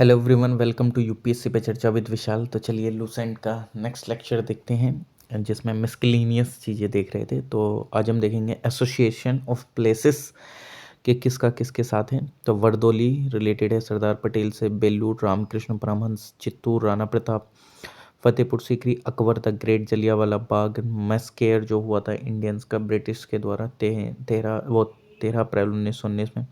Hello everyone, welcome to UPSC पे चर्चा with विशाल। तो चलिए लूसेंट का नेक्स्ट लेक्चर देखते हैं जिसमें मिसलिनियस चीज़ें देख रहे थे। तो आज हम देखेंगे एसोसिएशन ऑफ प्लेसेस के किसका किसके साथ है। तो वर्दोली रिलेटेड है सरदार पटेल से, Belur Ramakrishna Paramhans, Chittor Rana Pratap, Fatehpur Sikri Akbar the great, Jallianwala Bagh, massacre जो हुआ था इंडियंस का ब्रिटिश के द्वारा 13 अप्रैल 1919 में,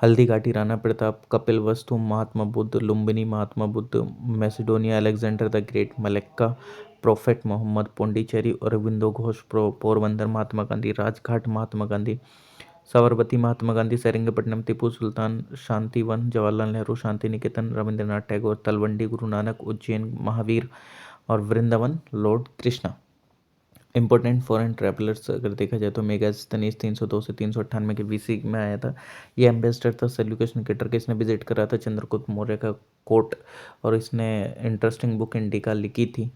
Haldi Ghati Rana Pratap, Kapilavastu, Mahatma Buddha, Lumbini Mahatma Buddha, Macedonia Alexander the Great, Malacca Prophet Mohammed, Pondicherry Aurobindo Ghosh, Porbandar Mahatma Gandhi, Rajghat Mahatma Gandhi, Sabarmati Mahatma Gandhi, Seringapatam Tipu Sultan, Shantivan Jawaharlal Nehru, Shanti Niketan Rabindranath Tagore, Talwandi Guru Nanak, Ujjain Mahavir और Vrindavan Lord Krishna. Important foreign travellers अगर देखा जाए तो मेगास्थनीज 302 से 398 के बीसी में आया था। ये एम्बेसडर था सेल्यूकस निकेटर के। इसने विजिट करा था चंद्रगुप्त मौर्य का कोर्ट और इसने इंटरेस्टिंग बुक इंडिका लिखी थी,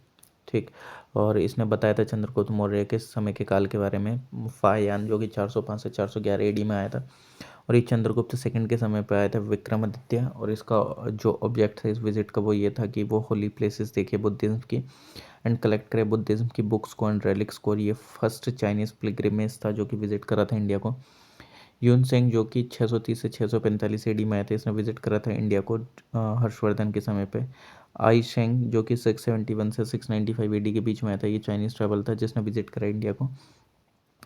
ठीक। और इसने बताया था चंद्रगुप्त मौर्य के समय के काल के बारे में। फायान जो कि 405 से 411 एडी में आया था और ये चंद्रगुप्त सेकंड के समय पर आया था विक्रमादित्य। और इसका जो ऑब्जेक्ट था इस विजिट का वो ये था कि वो होली प्लेसेस देखे बुद्धिज्म की एंड कलेक्ट करे बुद्धिज्म की बुक्स को एंड रेलिक्स को। और ये फर्स्ट चाइनीज पिलग्रिमेज था जो कि विजिट करा था इंडिया को। यून सेंग जो कि 630 से 645 एडी में आए थे, इसने विजिट करा था इंडिया को हर्षवर्धन के समय पे। आई शेंग जो कि 671 से 695 एडी के बीच में आया था, ये चाइनीज ट्रैवल था जिसने विजिट करा इंडिया को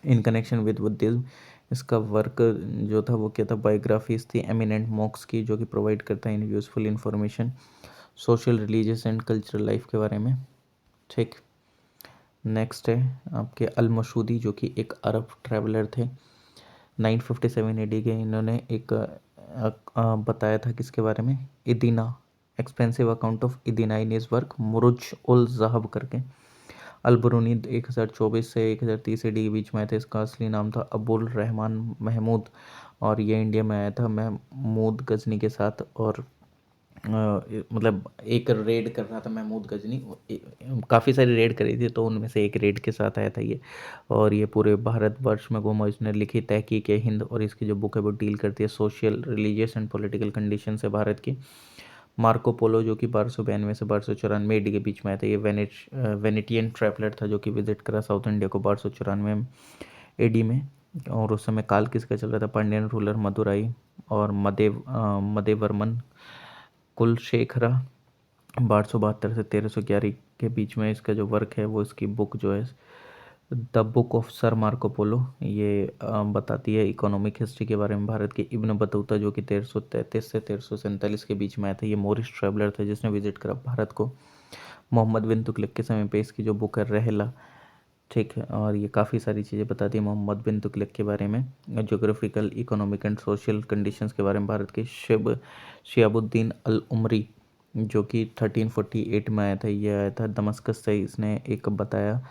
इन कनेक्शन विद बुद्धिज्म। इसका वर्क जो था वो क्या था, बायोग्राफीज थी एमिनेंट मॉक्स की जो कि प्रोवाइड करता है in useful information social religious and cultural life के बारे में, ठीक। नेक्स्ट है आपके अल मसूदी जो कि एक अरब ट्रैवलर थे 957 एडी के। इन्होंने एक बताया था किसके बारे में, इदीना, एक्सपेंसिव अकाउंट ऑफ इदीना in his work Muruj ul Zahab करके। अल बरूनी 1024 से 1030 एडी के बीच में आया था। इसका असली नाम था अबुल रहमान महमूद और ये इंडिया में आया था महमूद गजनी के साथ। और मतलब एक रेड कर रहा था महमूद गजनी, काफ़ी सारी रेड करी थी तो उनमें से एक रेड के साथ आया था ये। और ये पूरे भारतवर्ष में घूमा, इसने लिखी तहकीक हिंद और इसकी जो बुक है वो डील करती है social religious and political condition से भारत की। मार्को पोलो जो कि 1292 से 1294 एडी के बीच में आया था, ये वेनेटियन ट्रैवलर था जो कि विजिट करा साउथ इंडिया को 1294 एडी में। और उस समय काल किसका चल रहा था, पांड्यन रूलर मदुराई और मदेवर्मन कुलशेखरा 1272 से 1311 के बीच में। इसका जो वर्क है वो इसकी बुक जो है the book of sir Marco Polo, ये बताती है इकोनॉमिक हिस्ट्री के बारे में भारत के। इब्न बतूता जो कि 1333 से 1347 के बीच में आया था, ये मोरिश ट्रैवलर था जिसने विजिट करा भारत को मोहम्मद बिन तुगलक के समय पे। इसकी जो बुक है रहला, ठीक है। और ये काफ़ी सारी चीज़ें बताती है मोहम्मद बिन तुगलक के बारे में, geographical economic and social conditions के बारे में भारत के। शिहाबुद्दीन अल उमरी जो कि 1348 में आया था, ये आया था दमस्कस से। इसने एक बताया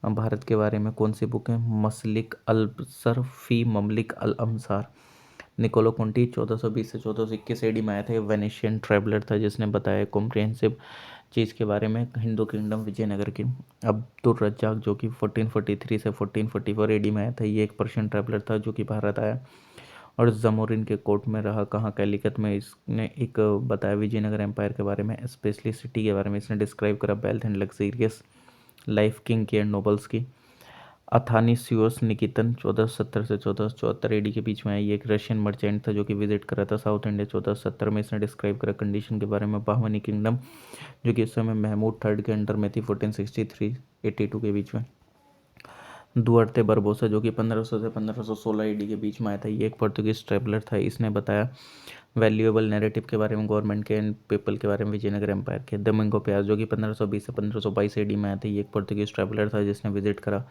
भारत के बारे में। कौन सी बुक है, मसलिक अलसर फी ममलिक अल अमसार। निकोलो कोंटी 1420 से 1421 एडी में आया था, ये वेनेशियन ट्रैवलर था जिसने बताया कॉम्प्रिहेंसिव चीज़ के बारे में हिंदू किंगडम विजयनगर की। अब्दुल रज्जाक जो कि 1443 से 1444 एडी में आया था, ये एक पर्शियन ट्रैवलर था जो कि भारत आया और जमोरिन के कोर्ट में रहा। कहाँ, कैलिकत में। इसने एक बताया विजयनगर एम्पायर के बारे में, स्पेशली सिटी के बारे में। इसने डिस्क्राइब करा wealth and luxurious life king की एंड नोबल्स की। अथानासियोस निकितन 1470 से 1474 एडी के बीच में आई, ये एक रशियन मर्चेंट था जो कि विजिट करा था साउथ इंडिया 1470 में। इसने डिस्क्राइब करा कंडीशन के बारे में। बाहमनी किंगडम जो कि इस समय महमूद थर्ड के अंडर में थी 1463-82 के बीच में। दुअर्ते बरबोसा जो कि 1500 से 1516 एडी के बीच में आया था, ये एक पोर्तुगीज ट्रैवलर था। इसने बताया वैल्यूएबल नैरेटिव के बारे में, गवर्नमेंट के एंड पीपल के बारे में विजयनगर एम्पायर के। दोमिंगो पियाज जो कि 1520 से 1522 एडी में आया था, ये एक पोर्तुगीज ट्रैवलर था जिसने विजिट करा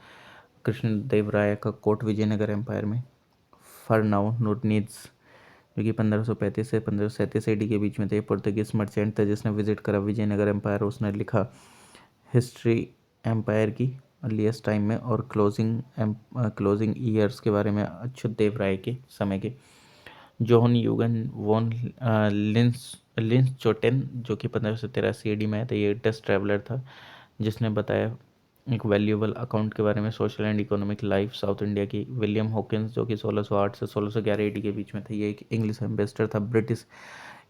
कृष्णदेव राय का कोर्ट विजयनगर एम्पायर में। फरनाउ नुरनीज जो कि 1535 से 1537 एडी के बीच में थे, पोर्तुगीज मर्चेंट था जिसने विजिट करा विजयनगर एम्पायर। उसने लिखा हिस्ट्री एम्पायर की अर्लीस्ट टाइम में और क्लोजिंग ईयर्स के बारे में अच्युत देव राय के समय के। जोहन यूगन वॉन लिंस जो कि 1583 एडी में आया था, ये डच ट्रैवलर था जिसने बताया एक वैल्यूएबल अकाउंट के बारे में social and economic life south India की। विलियम हॉकिंस जो कि 1608 से 1611 एडी के बीच में थे, ये एक इंग्लिश एम्बेसडर था ब्रिटिश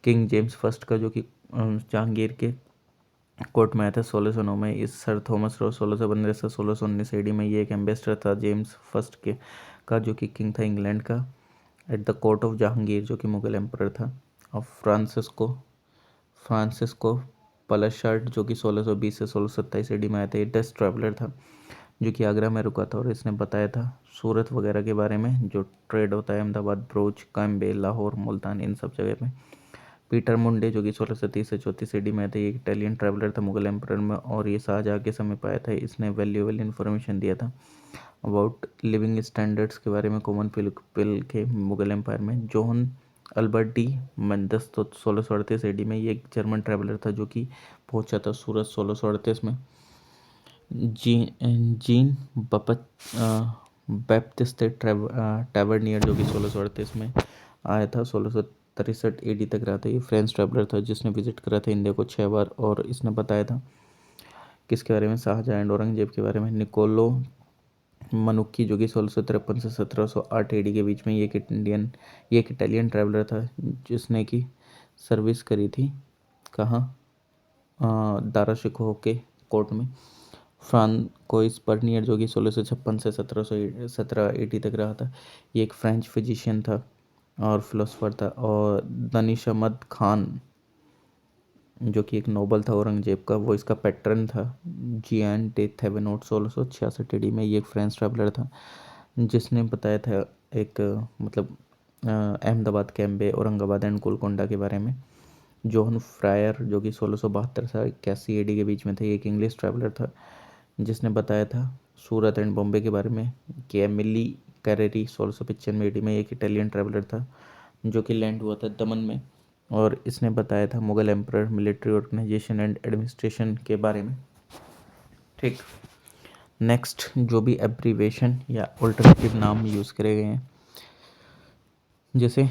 किंग जेम्स फर्स्ट का, जो कि जहांगीर के कोर्ट में आया था 1609 में। इस सर थॉमस रो 1615 से 1619 एडी में ये एक एम्बेसडर था जेम्स फर्स्ट के का, जो कि किंग था इंग्लैंड का, at the court of Jahangir, जो कि मुगल एम्पर था। और फ्रांसिस्को पलशर्ट, जो कि 1620 से 1627 एडी में आया था। ये डच ट्रैवलर था जो कि आगरा में रुका था, और इसने बताया था सूरत वगैरह के बारे में, जो ट्रेड होता है अहमदाबाद, भरूच, काम्बे, लाहौर, मुल्तान, इन सब जगह में। पीटर मुंडे, जो कि 1630 से 34 एडी में आया था, ये एक इटालियन ट्रैवलर था मुगल एम्पर में, और ये शाहजहाँ के समय पाया था। इसने वैल्यूएबल इन्फॉर्मेशन दिया था अबाउट लिविंग स्टैंडर्ड्स के बारे में कॉमन पीपल के मुगल एम्पायर में। जॉन अल्बर्ट डी मंदस तो 1638 एडी में, ये एक जर्मन ट्रैवलर था जो कि पहुंचा था सूरत 1638 में। जीन बैप्टिस्ट टैवर्नियर, जो कि 1638 में आया था, 1663 एडी तक रहा था। ये फ्रेंच ट्रैवलर था जिसने विजिट करा था इंडिया को 6 बार, और इसने बताया था किसके बारे में, शाहजहाँ एंड औरंगजेब के बारे में। निकोलो मनुक्की, जो कि 1653 से 1708 एडी के बीच में, ये एक इटालियन ट्रैवलर था जिसने की सर्विस करी थी कहाँ, दारा शिकोह के कोर्ट में। फ्रांकोइस बर्नियर, जो कि 1656 से 1717 एडी तक रहा था, ये एक फ्रेंच फिजिशियन था और फिलोसफर था। और दानिश अहमद खान, जो कि एक नोबल था औरंगजेब का, वो इसका पैट्रन था। जियान डे थेवेनोट 1666 एडी में, ये एक फ्रेंच ट्रैवलर था जिसने बताया था एक मतलब अहमदाबाद, कैम्बे, औरंगाबाद एंड गोलकोंडा के बारे में। जॉन फ्रायर, जो कि 1672 से 81 एडी के बीच में थे, एक इंग्लिश ट्रैवलर था जिसने बताया था सूरत एंड बॉम्बे के बारे में। कैमिली कैरेरी 1695 एडी में, एक इटालियन ट्रैवलर था जो कि लैंड हुआ था दमन में, और इसने बताया था Mughal emperor, military organisation and administration के बारे में। ठीक, नेक्स्ट जो भी एब्रीवेशन या ऑल्टरनेटिव नाम यूज़ करे गए हैं, जैसे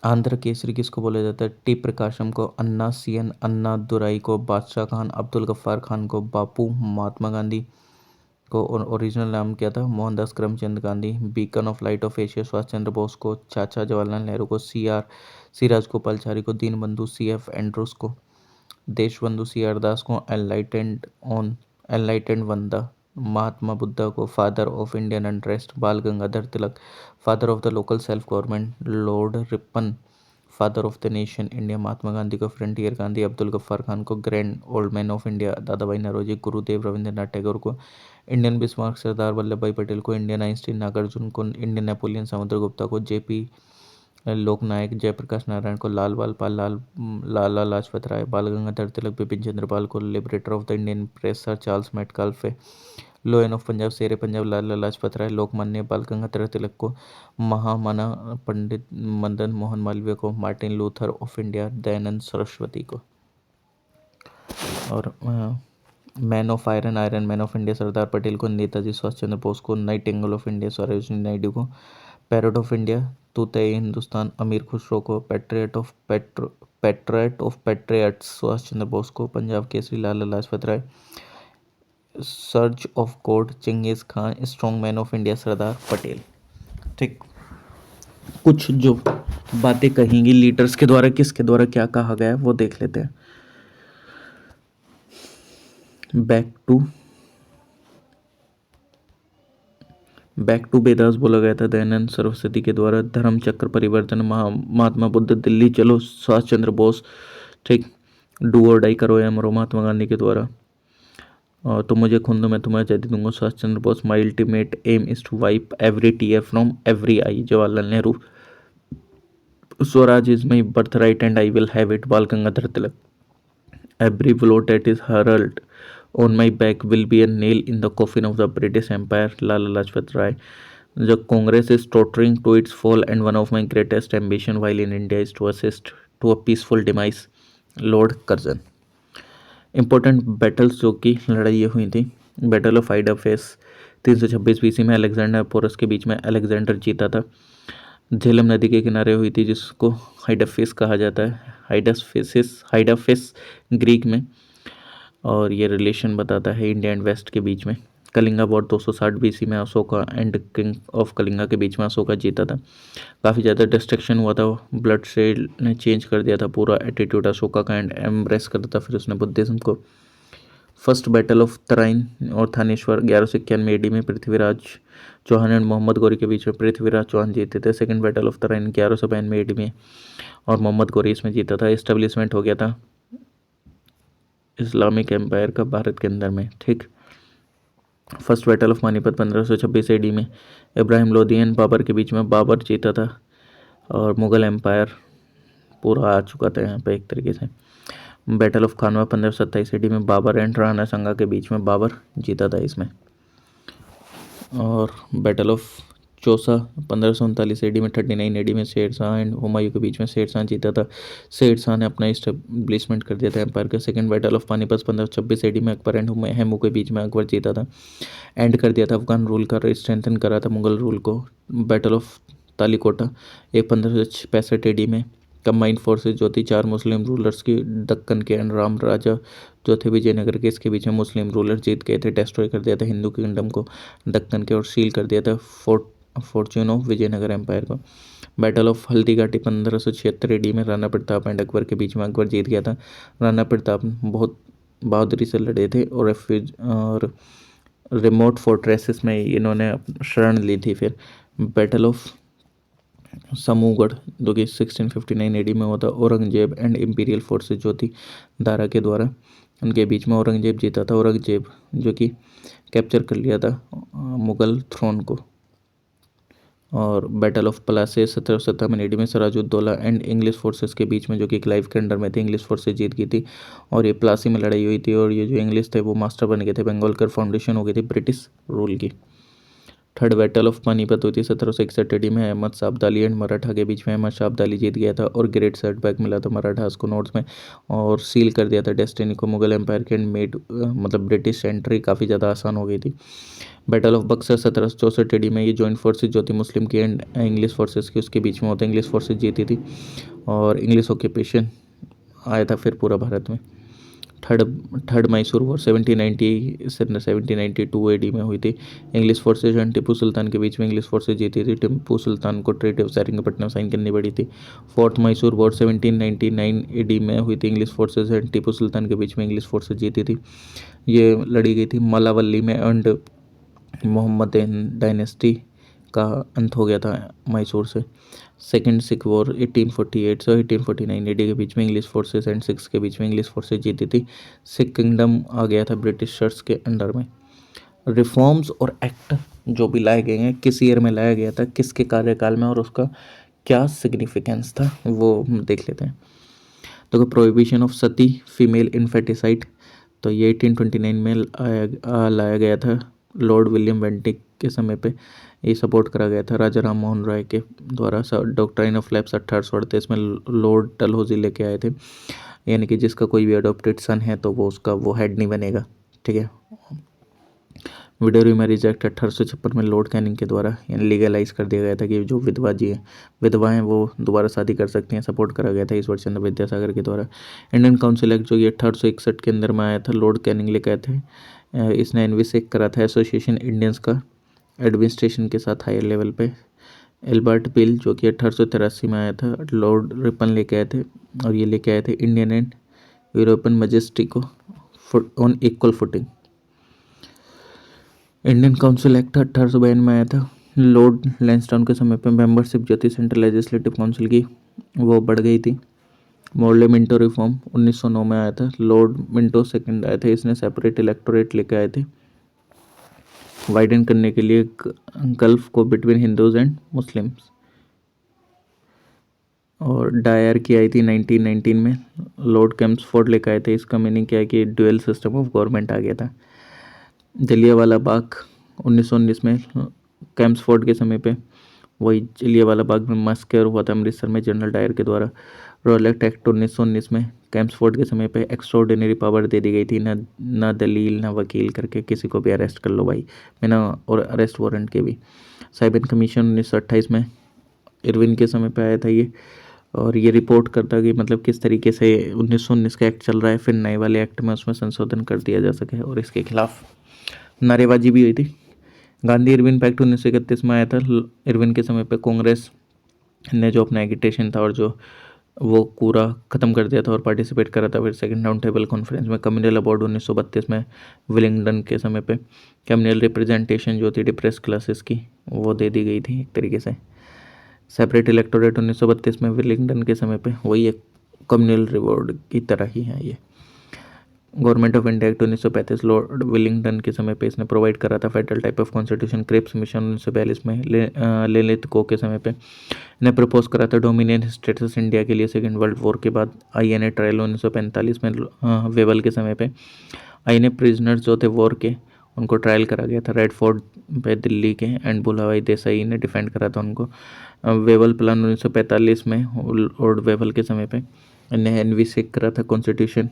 आंध्र केसरी किसको बोला जाता है, टी प्रकाशम को, अन्ना सीएन अन्ना दुराई को, बादशाह खान अब्दुल गफ्फार खान को, बापू महात्मा गांधी को ओरिजिनल नाम क्या था, Mohandas Karamchand Gandhi, beacon of light of Asia Subhash Chandra Bose को, चाचा जवाहरलाल नेहरू को, सी राजगोपालचारी को, दीनबंधु CF एंड्रूस को, देशबंधु CR दास को, एनलाइटेंड वंदा महात्मा बुद्धा को, father of Indian unrest Bal Gangadhar Tilak, father of the local self government Lord Ripon, father of the nation India Mahatma Gandhi को, फ्रंटियर गांधी अब्दुल गफ्फार खान को, grand old man of India Dadabhai Naoroji, Gurudev Rabindranath Tagore को, इंडियन बिस्मार्क सरदार वल्लभ भाई पटेल को, इंडियन आइंस्टीन नागार्जुन को, इंडियन नेपोलियन समुद्रगुप्ता को, JP लोकनायक जयप्रकाश नारायण को, लाल बाल लाला लाजपत राय, बाल गंगाधर तिलक, बिपिन चंद्र पाल को, liberator of the Indian press Sir Charles Metcalfe, lion of Punjab Sher Punjab लाला लाजपत राय, लोकमान्य बाल गंगाधर तिलक को, महामना पंडित मदन मोहन मालवीय को, Martin Luther of India Dayanand Saraswati को, और man of iron man of India Sardar Patel को, नेताजी सुभाष चंद्र बोस को, nightingale of India Sarojini Naidu को, parrot of India Tuti Hindustan Amir Khusro को, patriot of patriots Subhash Chandra Bose को, Punjab Kesari Lala Lajpat Rai, search of God Genghis Khan, strong man of India Sardar Patel. ठीक, कुछ जो बातें कहेंगी लीडर्स के द्वारा, किसके द्वारा क्या कहा गया है वो देख लेते हैं। बैक टू बेदास बोला गया था दयानंद सरस्वती के द्वारा। धर्म चक्र परिवर्तन महात्मा बुद्ध, दिल्ली चलो सुभाष चंद्र बोस। ठीक, डू और डाई करो या मरो महात्मा गांधी के द्वारा। और तो मुझे खून दो मैं तुम्हें आज़ादी दूंगा Subhash Chandra Bose. My ultimate aim is to wipe every tear from every eye Jawaharlal Nehru. Swaraj is my birthright and I will have it Bal Gangadhar Tilak. Every blow that is hurled on my back will be a nail in the coffin of the British Empire, Lala Lajpat Rai. The Congress is tottering to its fall and one of my greatest ambition while in India is to assist to a peaceful demise, Lord Curzon. Important battles जो कि लड़ाइयाँ हुई थी, battle of हाइडा face 326 BC में Alexander porous के बीच में Alexander जीता था। झेलम नदी के किनारे हुई थी जिसको हाइडाफेस कहा जाता है, हाइडाफेस ग्रीक में, और ये रिलेशन बताता है इंडिया एंड वेस्ट के बीच में। कलिंगा वॉर 260 BC में Ashoka and king of Kalinga के बीच में अशोका जीता था। काफ़ी ज़्यादा डिस्ट्रक्शन हुआ था, ब्लड शेड ने चेंज कर दिया था पूरा एटीट्यूड अशोका का एंड एम्ब्रेस कर दिया था फिर उसने बुद्धिज्म को। फर्स्ट बैटल ऑफ तराइन और थानेश्वर 1191 AD में पृथ्वीराज चौहान एंड मोहम्मद गौरी के बीच में पृथ्वीराज चौहान जीते थे। Second battle of Tarain 1192 AD में और मोहम्मद गौरी इसमें जीता था। इस्टेब्लिशमेंट हो गया था इस्लामिक एम्पायर का भारत के अंदर में, ठीक। First battle of Panipat 1526 AD में इब्राहिम लोदी एंड बाबर के बीच में बाबर जीता था और मुगल एम्पायर पूरा आ चुका था यहाँ पे एक तरीके से। बैटल ऑफ खानवा 1527 AD में बाबर एंड राणा संगा के बीच में बाबर जीता था इसमें। और बैटल ऑफ चौसा 1539 AD में 39 AD में शेर शाह एंड हुमायूं के बीच में शेर शाह जीता था। शेर शाह ने अपना इस्टेब्लिशमेंट कर दिया था एम्पायर का। Second battle of Panipat 1526 AD में अकबर एंड हेमू के बीच में अकबर जीता था, एंड कर दिया था अफगान रूल का, स्ट्रेंथन करा था मुगल रूल को। बैटल ऑफ तालीकोटा 1565 AD में कंबाइंड फोर्सेज जो थी 4 मुस्लिम रूलर्स की, दक्कन के एंड राम राजा जो थे विजयनगर के, इसके बीच में मुस्लिम रूलर जीत गए थे, डिस्ट्रॉय कर दिया था हिंदू किंगडम को दक्कन के और सील कर दिया था फॉर्च्यून ऑफ विजयनगर एम्पायर को। Battle of Haldi Ghati 1576 AD में राणा प्रताप एंड अकबर के बीच में अकबर जीत गया था। राणा प्रताप बहुत बहादुरी से लड़े थे और रिमोट फोर्ट्रेसेस में इन्होंने शरण ली थी। फिर बैटल ऑफ समूगढ़ जो कि 1659 AD में हुआ था। औरंगजेब एंड इम्पीरियल फोर्सेस जो थी दारा के द्वारा, उनके बीच में औरंगजेब जीता था। औरंगजेब जो कि कैप्चर कर लिया था मुगल थ्रोन को। और बैटल ऑफ पलासे 1757 AD में सिराजुद्दौला एंड इंग्लिश फोर्सेस के बीच में, जो कि क्लाइव के अंडर में थे, इंग्लिश फोर्सेस जीत गई थी और ये प्लासी में लड़ाई हुई थी। और ये जो इंग्लिश थे वो मास्टर बन गए थे, बंगाल फाउंडेशन हो गई थी ब्रिटिश रूल की। थर्ड बैटल ऑफ पानीपत हुई थी 1761 AD में अहमद शाह अब्दाली एंड मराठा के बीच में। अहमद शाह अब्दाली जीत गया था और ग्रेट सेटबैक मिला था मराठास को नॉर्थ में और सील कर दिया था डेस्टिनी को मुगल एम्पायर के एंड मेड मतलब ब्रिटिश एंट्री काफ़ी ज़्यादा आसान हो गई थी। बैटल ऑफ बक्सर 1764 AD में ये जॉइंट फोर्सेज जो थी मुस्लिम की एंड इंग्लिश फोर्सेस की, उसके बीच में होता इंग्लिश फोर्सेज जीती थी और इंग्लिश ऑक्यूपेशन आया था फिर पूरा भारत में। थर्ड मैसूर वॉर 1790 से 1792 AD में हुई थी। English forces and Tipu Sultan के बीच में इंग्लिश फोर्सेज जीती थी। टीपू सुल्तान को ट्रीटी ऑफ सेरिंगपट्टनम साइन करनी पड़ी थी। फोर्थ मैसूर वॉर 1799 AD में हुई थी। English forces and Tipu Sultan के बीच में इंग्लिश फोर्सेज जीती थी। ये लड़ी गई थी मलावल्ली में एंड मोहम्मदन डायनेस्टी का अंत हो गया था मैसूर से। सेकेंड सिख वॉर 1848 से 1849 AD के बीच में इंग्लिश फोर्सेस एंड सिख्स के बीच में इंग्लिश फोर्सेस जीती थी। सिख किंगडम आ गया था ब्रिटिशर्स के अंडर में। रिफॉर्म्स और एक्ट जो भी लाए गए हैं किस ईयर में लाया गया था, किसके कार्यकाल में, और उसका क्या सिग्निफिकेंस था वो हम देख लेते हैं। तो प्रोहिबिशन ऑफ सती फीमेल इन्फेटिसाइड, तो ये 1829 में लाया गया था लॉर्ड विलियम बेंटिक के समय पे। ये सपोर्ट करा गया था राजा राम मोहन राय के द्वारा। डॉक्ट्राइन ऑफ लैप्स 1838 में लॉर्ड डलहौजी लेके आए थे, यानी कि जिसका कोई भी अडॉप्टेड सन है तो वो उसका वो हेड नहीं बनेगा, ठीक है। विडोरी मैरिज एक्ट 1856 में लॉर्ड कैनिंग के द्वारा यानी लीगलाइज कर दिया गया था कि जो विधवा हैं वो दोबारा शादी कर सकती हैं, सपोर्ट करा गया था ईश्वर चंद्र विद्यासागर के द्वारा। इंडियन काउंसिल एक्ट जो ये 1861 के अंदर में आया था, लॉर्ड कैनिंग लेके आए थे। इसने एनविसेक करा था एसोसिएशन इंडियंस का एडमिनिस्ट्रेशन के साथ हायर लेवल पे। एल्बर्ट बिल जो कि 1883 में आया था, लॉर्ड रिपन लेके आए थे और ये लेके आए थे इंडियन एंड यूरोपियन मैजेस्टी को on equal footing. Indian council act 1852 में आया था। लॉर्ड लैंसडाउन के समय पे मेंबरशिप जो थी सेंट्रल लेजिस्लेटिव काउंसिल की वो बढ़ गई थी। मॉर्ले मिंटो रिफॉर्म 1909 में आया था। लॉर्ड मिंटो सेकंड आए थे, इसने सेपरेट इलेक्टोरेट लेके आए थे वाइडन करने के लिए गल्फ को बिटवीन हिंदूज एंड मुस्लिम्स। और डायर की आई थी 1919 में, लॉर्ड कैम्सफोर्ड लेकर आए थे। इसका मीनिंग क्या है कि ड्यूअल सिस्टम ऑफ गवर्नमेंट आ गया था। जलियांवाला बाग 1919 में कैम्सफोर्ड के समय पे वही जलियांवाला बाग में मस्कर हुआ था अमृतसर में जनरल डायर के द्वारा। रॉयल एक्ट 1919 में कैम्सफोर्ड के समय पे एक्स्ट्राऑर्डिनरी पावर दे दी गई थी, ना दलील ना वकील करके किसी को भी अरेस्ट कर लो भाई, बिना और अरेस्ट वारंट के भी। साइबन कमीशन 1928 में इरविन के समय पे आया था ये, और ये रिपोर्ट करता कि मतलब किस तरीके से 1919 का एक्ट चल रहा है, फिर नए वाले एक्ट में उसमें संशोधन कर दिया जा सके और इसके खिलाफ नारेबाजी भी हुई थी। गांधी इरविन पैक्ट 1931 में आया था। इरविन के समय पे कांग्रेस ने जो अपना एगिटेशन था और जो वो पूरा ख़त्म कर दिया था और पार्टिसिपेट करा था फिर सेकंड राउंड टेबल कॉन्फ्रेंस में। कम्युनल अवार्ड 1932 में विलिंगडन के समय पे कम्युनल रिप्रेजेंटेशन जो थी डिप्रेस क्लासेस की वो दे दी गई थी एक तरीके से। सेपरेट इलेक्टोरेट 1932 में विलिंगडन के समय पे वही एक कम्युनल रिवॉर्ड की तरह ही है ये। Government of India act 1935 lord Willingdon के समय पे इसने प्रोवाइड करा था federal type of constitution. Cripps mission 1942 में ललित को के समय पे इन्हें प्रपोज करा था डोमिनियन स्टेटस इंडिया के लिए सेकेंड वर्ल्ड वॉर के बाद। आईएनए ट्रायल 1945 में वेवल के समय पे आईएनए प्रिजनर्स जो थे वॉर के उनको ट्रायल करा गया था रेड फोर्ट पे दिल्ली के एंड भुलाभाई देसाई ने डिफेंड करा था उनको। वेवल प्लान 1945 में लॉर्ड वेवल के समय पे इन्हें एनवी से करा था कॉन्स्टिट्यूशन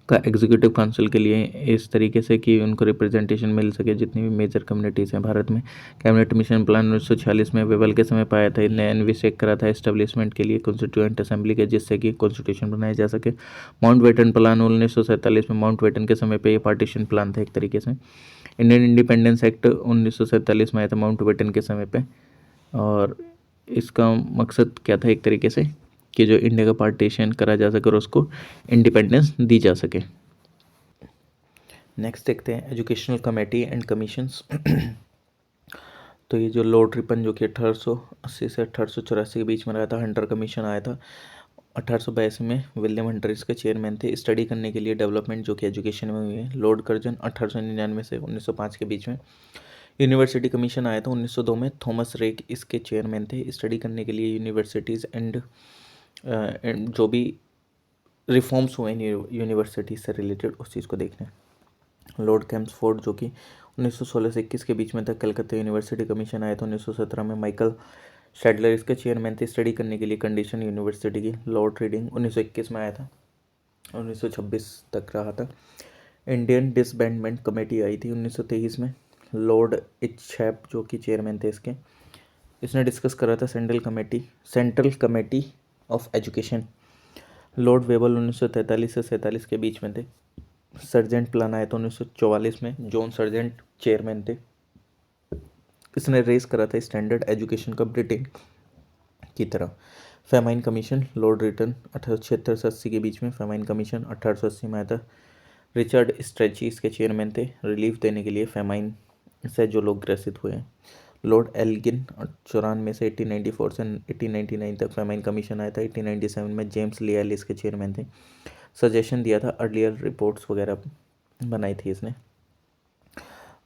का एग्जीक्यूटिव काउंसिल के लिए इस तरीके से कि उनको रिप्रेजेंटेशन मिल सके जितनी भी मेजर कम्युनिटीज़ हैं भारत में। कैबिनेट मिशन प्लान 1946 में वेवल के समय पाया था। इन्हें एनवी से करा था एस्टेब्लिशमेंट के लिए कॉन्स्टिट्यूएंट असेंबली के जिससे कि कॉन्स्टिट्यूशन बनाया जा सके। माउंट बेटन प्लान 1947 में मॉन्ट बेटन के समय पे ये पार्टीशन प्लान था एक तरीके से। इंडियन इंडिपेंडेंस एक्ट 1947 में आया था माउंट बेटन के समय पे और इसका मकसद क्या था एक तरीके से कि जो इंडिया का पार्टीशन करा जा सके और उसको इंडिपेंडेंस दी जा सके। नेक्स्ट देखते हैं एजुकेशनल कमेटी एंड कमीशंस। तो ये जो लॉर्ड रिपन जो कि 1880 से 1884 के बीच में रहा था। हंटर कमीशन आया था 1882 में। विलियम हंटर इसके चेयरमैन थे। स्टडी करने के लिए डेवलपमेंट जो कि एजुकेशन में हुई है। लॉर्ड कर्जन 1899 से 1905 के बीच में। यूनिवर्सिटी कमीशन आया था 1902 में। थॉमस रेक इसके चेयरमैन थे। स्टडी करने के लिए यूनिवर्सिटीज़ एंड जो भी रिफॉर्म्स हुए यूनिवर्सिटी से रिलेटेड उस चीज़ को देखने। लॉर्ड कैम्सफोर्ड जो कि 1916 से 21 के बीच में था। कलकत्ता यूनिवर्सिटी कमीशन आया था 1917 में। माइकल शैडलर इसके चेयरमैन थे। स्टडी करने के लिए कंडीशन यूनिवर्सिटी की। लॉर्ड रीडिंग 1921 में आया था 1926 तक रहा था। इंडियन डिसबैंडमेंट कमेटी आई थी 1923 में। लॉर्ड इच्छैप जो कि चेयरमैन थे इसने डिस्कस करा था central committee of education. Lord Wavell 1943 से 47 के बीच में थे। सर्जेंट प्लान आया था 1944 में। जॉन सर्जेंट चेयरमैन थे। इसने रेस करा था स्टैंडर्ड एजुकेशन का ब्रिटेन की तरह। फेमाइन कमीशन लॉर्ड रिटन 1876 से 80 के बीच में। फेमाइन कमीशन 1880 में आया था। रिचर्ड स्ट्रेची इसके चेयरमैन थे रिलीफ देने के लिए फेमाइन से जो लोग ग्रसित हुए हैं। लॉर्ड एल्गिन 94 से 1894 से 1899 तक फेमाइन कमीशन आया था। 1897 में जेम्स लियल इसके चेयरमैन थे। सजेशन दिया था अर्लियर रिपोर्ट्स वगैरह बनाई थी इसने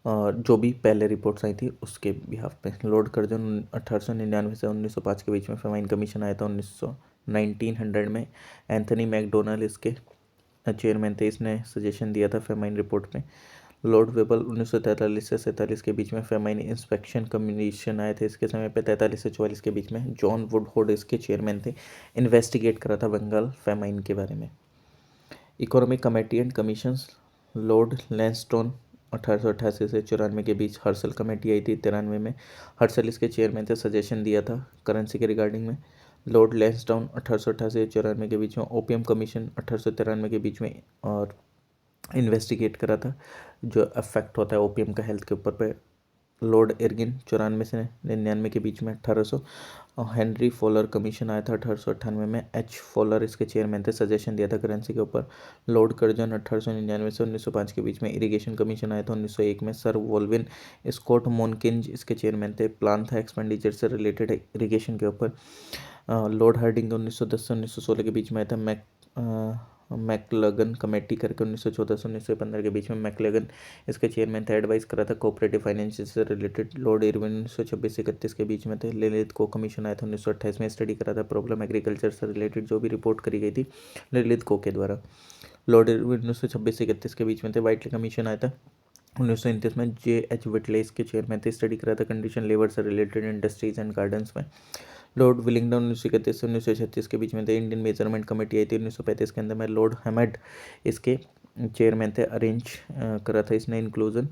और जो भी पहले रिपोर्ट्स आई थी उसके बिहाफ पे। लॉर्ड कर्जन 1899 से 1905 के बीच में फेमाइन कमीशन आया था 1900 में। एंथनी मैकडोनल इसके चेयरमैन थे। इसने सजेशन दिया था फेमाइन रिपोर्ट पे। लॉर्ड वेबल 1943 से 47 के बीच में। फेमाइन इंस्पेक्शन कमीशन आए थे इसके समय पे 43 से 44 के बीच में। जॉन वुडहोड इसके चेयरमैन थे। इन्वेस्टिगेट करा था बंगाल फेमाइन के बारे में। Economic committee and commissions Lord Lansdowne 1888 से 94 के बीच। हर्सल कमेटी आई थी 93 में। हर्सल इसके चेयरमैन थे। सजेशन दिया था करेंसी के रिगार्डिंग में। लॉर्ड लैंसडाउन 1888 से 94 के बीच में। ओपियम कमीशन 1893 के बीच में और इन्वेस्टिगेट करा था जो अफेक्ट होता है ओपियम का हेल्थ के ऊपर पे। लॉर्ड इरगिन 94 से 99 के बीच में 1800। और हेनरी फॉलर कमीशन आया था 1898 में। एच फॉलर इसके चेयरमैन थे। सजेशन दिया था करेंसी के ऊपर। लॉर्ड कर्जन 1899 से 1905 के बीच में। इरिगेशन कमीशन आया था 1901 में। सर वोल्विन स्कॉट मोनकिंज इसके चेयरमैन थे। प्लान था एक्सपेंडिचर से रिलेटेड इरिगेशन के ऊपर। लॉर्ड हार्डिंग 1910 से 1916 के बीच में आया था। मैकलगन कमेटी करके 1914 से 1915 के बीच में। मैकलगन इसके चेयरमैन थे। एडवाइस करा था कोऑपरेटिव फाइनेंस से रिलेटेड। लॉर्ड इरविन 1926 से 31 के बीच में थे। ललित को कमीशन आया था 1928 में। स्टडी करा था प्रॉब्लम एग्रीकल्चर से रिलेटेड जो भी रिपोर्ट करी गई थी ललित को के द्वारा। लॉर्ड इरविन 1926 से 31 के बीच में थे। वाइटली कमीशन आया था 1929 में। J.H. विटले इसके चेयरमैन थे। स्टडी करा था कंडीशन लेबर से रिलेटेड इंडस्ट्रीज एंड गार्डन्स में। लॉर्ड विलिंगडन 1931 से 1936 के बीच में थे। इंडियन मेजरमेंट कमेटी आई थी 1935 के अंदर में। लॉर्ड हैमड इसके चेयरमैन थे। अरेंज करा था इसने इंक्लूजन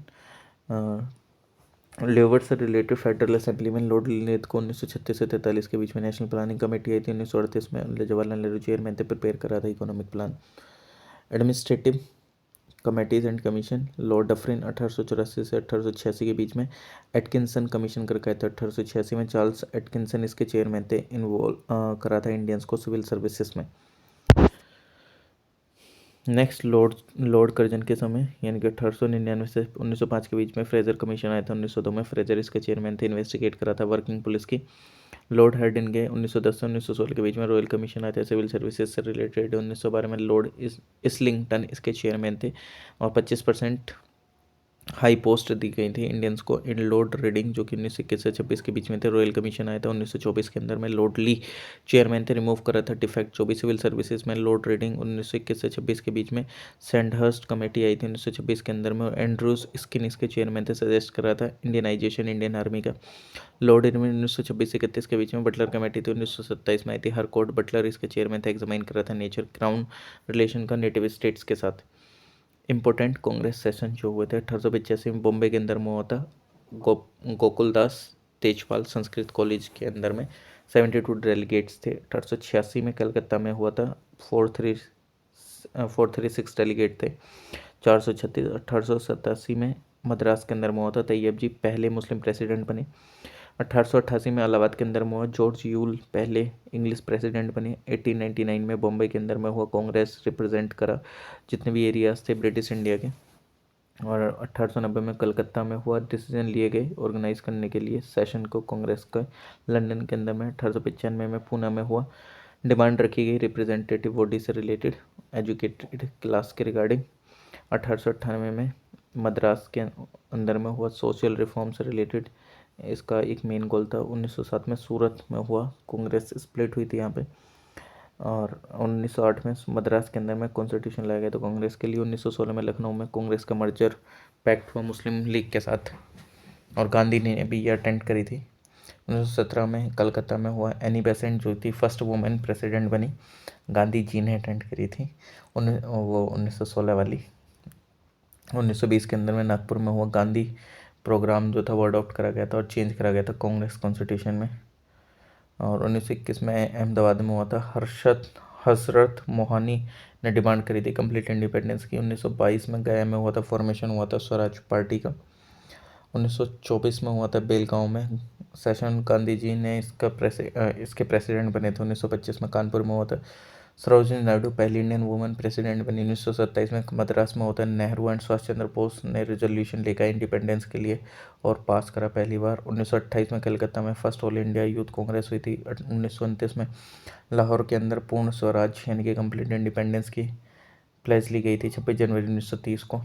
लेबर से रिलेटेड फेडरल असेंबली में। लॉर्ड लिनेथ को 1936 से 43 के बीच में। नेशनल प्लानिंग कमेटी आई थी 1938 में। जवाहरलाल नेहरू चेयरमैन थे। प्रिपेयर करा था economic plan. Administrative committees and commission, Lord Dufferin 1884 से 1886 के बीच में, एटकिंसन कमीशन करके आए थे 1886 में, चार्ल्स एटकिंसन इसके चेयरमैन थे, इन्वॉल्व करा था इंडियंस को सिविल सर्विसेज में। नेक्स्ट लॉर्ड कर्जन के समय यानी कि 1899 से 1905 के बीच में फ्रेजर कमीशन आया था 1902 में, फ्रेजर इसके चेयरमैन थे, इन्वेस्टिगेट करा था वर्किंग पुलिस की। लॉर्ड हर्डिंगे 1910 से 1916 के बीच में रॉयल कमीशन आए थे सिविल सर्विसेज से रिलेटेड। 1912 में लॉर्ड इस्लिंगटन इसके चेयरमैन थे और 25% हाई पोस्ट दी गई थी इंडियंस को। इन लॉर्ड रीडिंग जो कि 1921 से 26 के बीच में थे, रॉयल कमीशन आया था 1924 के अंदर में, लॉर्ड ली चेयरमैन थे, रिमूव करा था डिफेक्ट जो भी सिविल सर्विसेज में। लॉर्ड रीडिंग 1921 से 26 के बीच में, सैंडहर्स्ट कमेटी आई थी 1926 के अंदर में, और एंड्रूज स्किन इसके चेयरमैन थे, सजेस्ट करा था इंडियनाइजेशन इंडियन आर्मी का। लॉर्ड इरविन 1926 से 31 के बीच में, बटलर कमेटी थी 1927 में आई थी, हर कोर्ट बटलर इसके चेयरमैन थे, एग्जामाइन करा था नेचर क्राउन रिलेशन का नेटिव स्टेट्स के साथ। इम्पोर्टेंट कांग्रेस सेशन जो हुए थे 1885 में बॉम्बे के अंदर में हुआ था, गोकुलदास तेजपाल संस्कृत कॉलेज के अंदर में, 72 डेलीगेट्स थे। 1886 में कलकत्ता में हुआ था, 436 डेलीगेट थे, 436। 1887 में मद्रास के अंदर में हुआ था, तैयब जी पहले मुस्लिम प्रेसिडेंट बने। 1888 में इलाहाबाद के अंदर में हुआ, जॉर्ज यूल पहले इंग्लिश प्रेसिडेंट बने। 1899 में बॉम्बे के अंदर में हुआ, कांग्रेस रिप्रेजेंट करा जितने भी एरियाज थे ब्रिटिश इंडिया के। और 1890 में कलकत्ता में हुआ, डिसीजन लिए गए ऑर्गेनाइज करने के लिए सेशन को कांग्रेस का लंदन के अंदर में। 1895 में पूना में हुआ, डिमांड रखी गई रिप्रेजेंटेटिव बॉडी से रिलेटेड एजुकेटेड क्लास के रिगार्डिंग। 1898 में मद्रास के अंदर में हुआ, सोशल रिफॉर्म से रिलेटेड इसका एक मेन गोल था। 1907 में सूरत में हुआ, कांग्रेस स्प्लिट हुई थी यहाँ पे। और 1908 में मद्रास के अंदर में कॉन्स्टिट्यूशन लाया गया था कांग्रेस के लिए। 1916 में लखनऊ में कांग्रेस का मर्जर पैक्ट हुआ मुस्लिम लीग के साथ, और गांधी ने भी ये अटेंड करी थी। 1917 में कलकत्ता में हुआ, एनी बेसेंट जो थी फर्स्ट वुमेन प्रेसिडेंट बनी, गांधी जी ने अटेंड करी थी वो 1916 वाली। 1920 के अंदर में नागपुर में हुआ, गांधी प्रोग्राम जो था वो अडॉप्ट करा गया था और चेंज करा गया था कांग्रेस कॉन्स्टिट्यूशन में। और 1921 में अहमदाबाद में हुआ था, हसरत मोहानी ने डिमांड करी थी कंप्लीट इंडिपेंडेंस की। 1922 में गया में हुआ था, फॉर्मेशन हुआ था स्वराज पार्टी का। 1924 में हुआ था बेलगांव में सेशन, गांधी जी ने इसके प्रेसिडेंट बने थे। 1925 में कानपुर में हुआ था, सरोजिनी नायडू पहली इंडियन वुमेन प्रेसिडेंट बनी। 1927 में मद्रास में होता है, नेहरू एंड सुभाष चंद्र बोस ने रेजोल्यूशन लेकर इंडिपेंडेंस के लिए और पास करा पहली बार। 1928 में कलकत्ता में first all India youth Congress हुई थी। 1929 में लाहौर के अंदर पूर्ण स्वराज यानी कि कंप्लीट इंडिपेंडेंस की प्लेज ली गई थी 26 जनवरी 1930 को,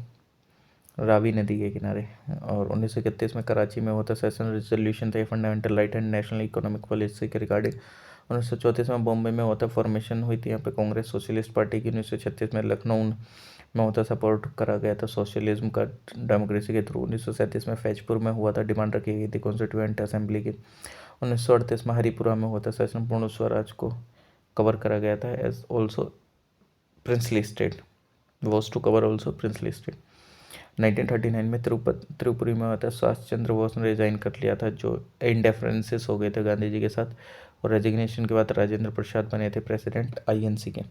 रावी नदी के किनारे। और 1931 में कराची में होता सेशन, रेजोल्यूशन थे fundamental right and national economic policy के रिगार्डिंग। 1934 में बॉम्बे में होता फॉर्मेशन हुई थी यहाँ पे कांग्रेस सोशलिस्ट पार्टी की। 1936 में लखनऊ में होता सपोर्ट करा गया था सोशलिज्म का डेमोक्रेसी के थ्रू। 1937 में फैजपुर में हुआ था, डिमांड रखी गई थी कॉन्स्टिट्यूएंट असेंबली की। 1938 में हरिपुरा में होता सेशन, पूर्ण स्वराज को कवर करा गया था as also princely state, was to cover also princely state. 1939 में त्रिपुरी में होता है, सुभाष चंद्र बोस ने रिजाइन कर लिया था जो इंडेफरेंसेस हो गए थे गांधी जी के साथ, और रेजिग्नेशन के बाद राजेंद्र प्रसाद बने थे प्रेसिडेंट आईएनसी के।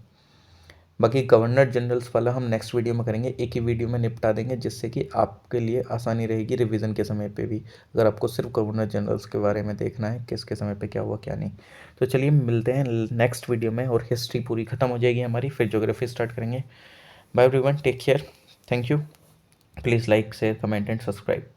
बाकी गवर्नर जनरल्स वाला हम नेक्स्ट वीडियो में करेंगे, एक ही वीडियो में निपटा देंगे जिससे कि आपके लिए आसानी रहेगी रिवीजन के समय पे भी, अगर आपको सिर्फ गवर्नर जनरल्स के बारे में देखना है किसके समय पे क्या हुआ क्या नहीं। तो चलिए मिलते हैं नेक्स्ट वीडियो में, और हिस्ट्री पूरी ख़त्म हो जाएगी हमारी, फिर ज्योग्राफी स्टार्ट करेंगे। Bye everyone, take care, thank you, please like share comment and subscribe.